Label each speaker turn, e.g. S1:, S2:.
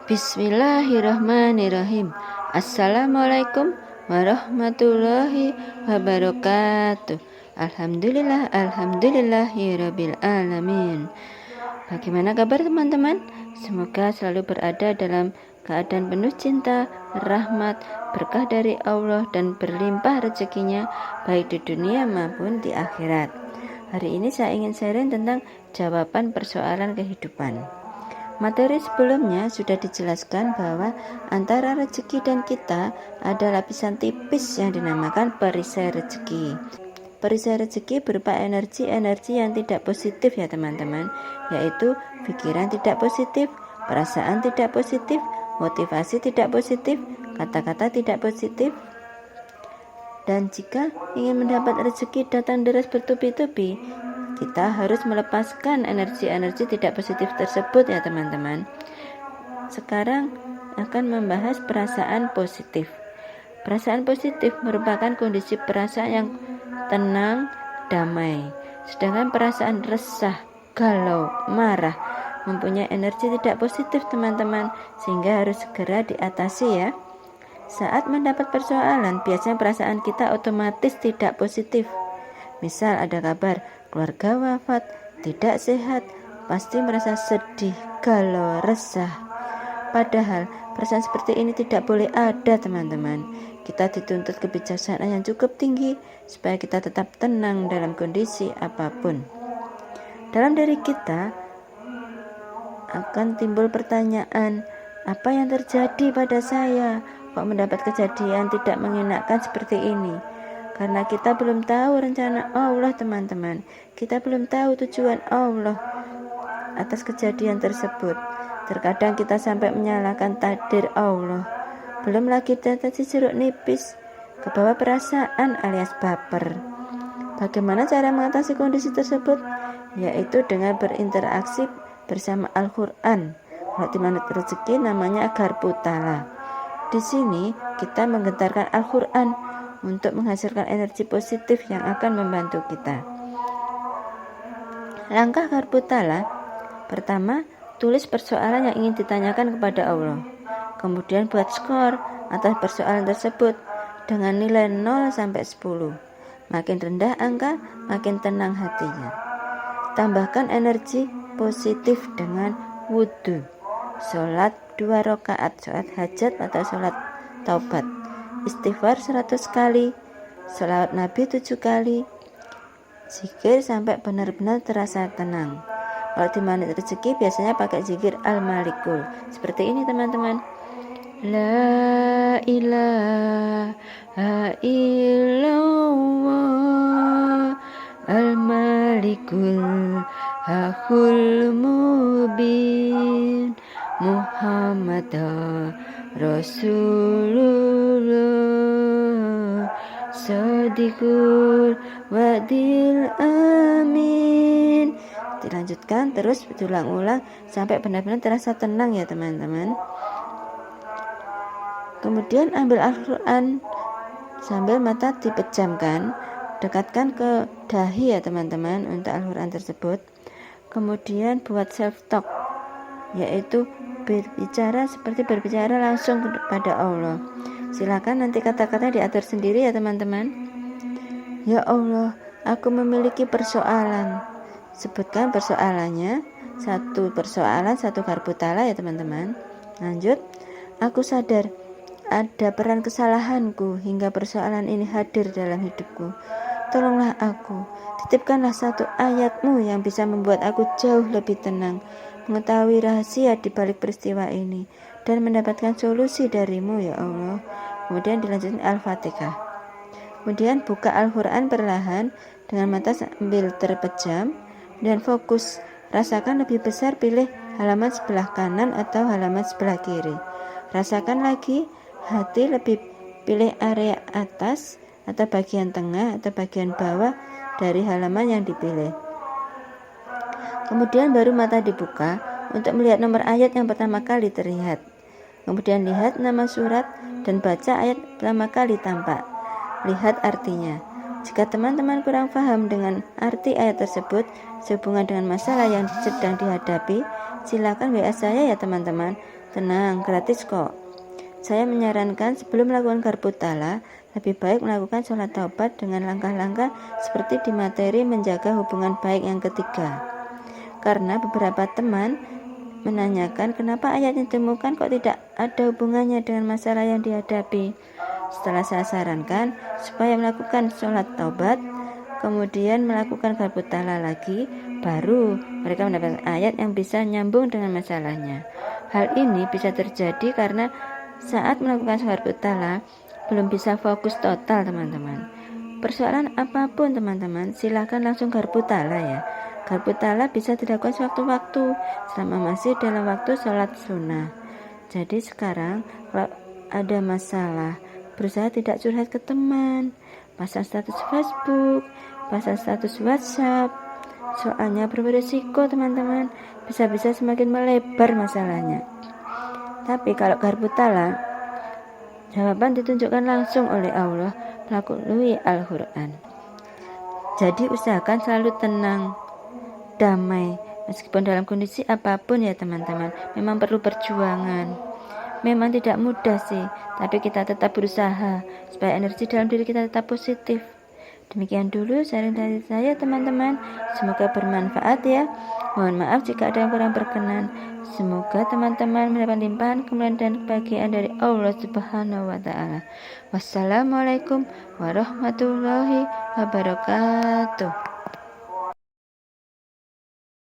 S1: Bismillahirrahmanirrahim. Assalamualaikum warahmatullahi wabarakatuh. Alhamdulillahirabbil alamin. Bagaimana kabar teman-teman? Semoga selalu berada dalam keadaan penuh cinta, rahmat, berkah dari Allah dan berlimpah rezekinya baik di dunia maupun di akhirat. Hari ini saya ingin sharing tentang jawaban persoalan kehidupan. Materi sebelumnya sudah dijelaskan bahwa antara rezeki dan kita ada lapisan tipis yang dinamakan perisai rezeki. Perisai rezeki berupa energi-energi yang tidak positif ya teman-teman, yaitu pikiran tidak positif, perasaan tidak positif, motivasi tidak positif, kata-kata tidak positif. Dan jika ingin mendapat rezeki datang deras bertubi-tubi, kita harus melepaskan energi-energi tidak positif tersebut ya teman-teman. Sekarang akan membahas perasaan positif. Perasaan positif merupakan kondisi perasaan yang tenang, damai. Sedangkan perasaan resah, galau, marah mempunyai energi tidak positif teman-teman, sehingga harus segera diatasi ya. Saat mendapat persoalan, biasanya perasaan kita otomatis tidak positif. Misal ada kabar keluarga wafat, tidak sehat, pasti merasa sedih, galau, resah. Padahal perasaan seperti ini tidak boleh ada teman-teman. Kita dituntut kebijaksanaan yang cukup tinggi supaya kita tetap tenang dalam kondisi apapun. Dalam diri kita akan timbul pertanyaan, apa yang terjadi pada saya? Kok mendapat kejadian tidak mengenakan seperti ini? Karena kita belum tahu rencana Allah teman-teman. Kita belum tahu tujuan Allah atas kejadian tersebut. Terkadang kita sampai menyalahkan takdir Allah. Belum lagi tetes jeruk nipis, kebawa perasaan alias baper. Bagaimana cara mengatasi kondisi tersebut? Yaitu dengan berinteraksi bersama Al-Quran. Kalau di Manut Rezeki namanya Garputala. Di sini kita menggentarkan Al-Quran untuk menghasilkan energi positif yang akan membantu kita. Langkah Garputala, pertama, tulis persoalan yang ingin ditanyakan kepada Allah. Kemudian buat skor atas persoalan tersebut dengan nilai 0 sampai 10. Makin rendah angka, makin tenang hatinya. Tambahkan energi positif dengan wudhu, sholat 2 rakaat, sholat hajat atau sholat taubat, istighfar 100 kali, sholawat Nabi 7 kali, zikir sampai benar-benar terasa tenang. Kalau di Manut Rezeki biasanya pakai zikir Al-Malikul. Seperti ini teman-teman. La ilaha illallah Al-Malikul Hakul Mubin Muhammad Rasulullah Sadiqul Wadil Amin. Dilanjutkan terus berulang-ulang sampai benar-benar terasa tenang ya teman-teman. Kemudian ambil Al-Quran sambil mata dipejamkan, dekatkan ke dahi ya teman-teman untuk Al-Quran tersebut. Kemudian buat self-talk, yaitu berbicara seperti berbicara langsung kepada Allah. Silakan nanti kata-kata diatur sendiri ya teman-teman. Ya Allah, aku memiliki persoalan. Sebutkan persoalannya, satu persoalan, satu Garputala ya teman-teman. Lanjut, aku sadar ada peran kesalahanku hingga persoalan ini hadir dalam hidupku. Tolonglah aku, titipkanlah satu ayat-Mu yang bisa membuat aku jauh lebih tenang, mengetahui rahasia di balik peristiwa ini, dan mendapatkan solusi dari-Mu ya Allah. Kemudian dilanjutkan Al-Fatihah. Kemudian buka Al-Quran perlahan dengan mata sambil terpejam dan fokus. Rasakan lebih besar, pilih halaman sebelah kanan atau halaman sebelah kiri. Rasakan lagi hati, lebih pilih area atas atau bagian tengah atau bagian bawah dari halaman yang dipilih. Kemudian baru mata dibuka untuk melihat nomor ayat yang pertama kali terlihat. Kemudian lihat nama surat dan baca ayat pertama kali tampak. Lihat artinya. Jika teman-teman kurang paham dengan arti ayat tersebut sehubungan dengan masalah yang sedang dihadapi, silakan WA saya ya teman-teman. Tenang, gratis kok. Saya menyarankan sebelum melakukan garpu tala, lebih baik melakukan sholat taubat dengan langkah-langkah seperti di materi menjaga hubungan baik yang ketiga. Karena beberapa teman menanyakan kenapa ayat yang ditemukan kok tidak ada hubungannya dengan masalah yang dihadapi. Setelah saya sarankan supaya melakukan sholat taubat, kemudian melakukan garpu tala lagi, baru mereka mendapatkan ayat yang bisa nyambung dengan masalahnya. Hal ini bisa terjadi karena saat melakukan garpu tala belum bisa fokus total teman-teman. Persoalan apapun teman-teman, silakan langsung garpu tala ya. Garpu tala bisa dilakukan sewaktu-waktu selama masih dalam waktu sholat sunnah. Jadi sekarang kalau ada masalah, berusaha tidak curhat ke teman, pasang status Facebook, pasang status WhatsApp. Soalnya berisiko teman-teman, bisa-bisa semakin melebar masalahnya. Tapi kalau garpu tala, jawaban ditunjukkan langsung oleh Allah melalui Al-Quran. Jadi usahakan selalu tenang, damai, meskipun dalam kondisi apapun ya teman-teman. Memang perlu perjuangan. Memang tidak mudah sih, tapi kita tetap berusaha supaya energi dalam diri kita tetap positif. Demikian dulu sharing dari saya teman-teman. Semoga bermanfaat ya. Mohon maaf jika ada yang kurang berkenan. Semoga teman-teman mendapat limpahan kemuliaan dan kebahagiaan dari Allah Subhanahu wa taala. Wassalamualaikum warahmatullahi wabarakatuh.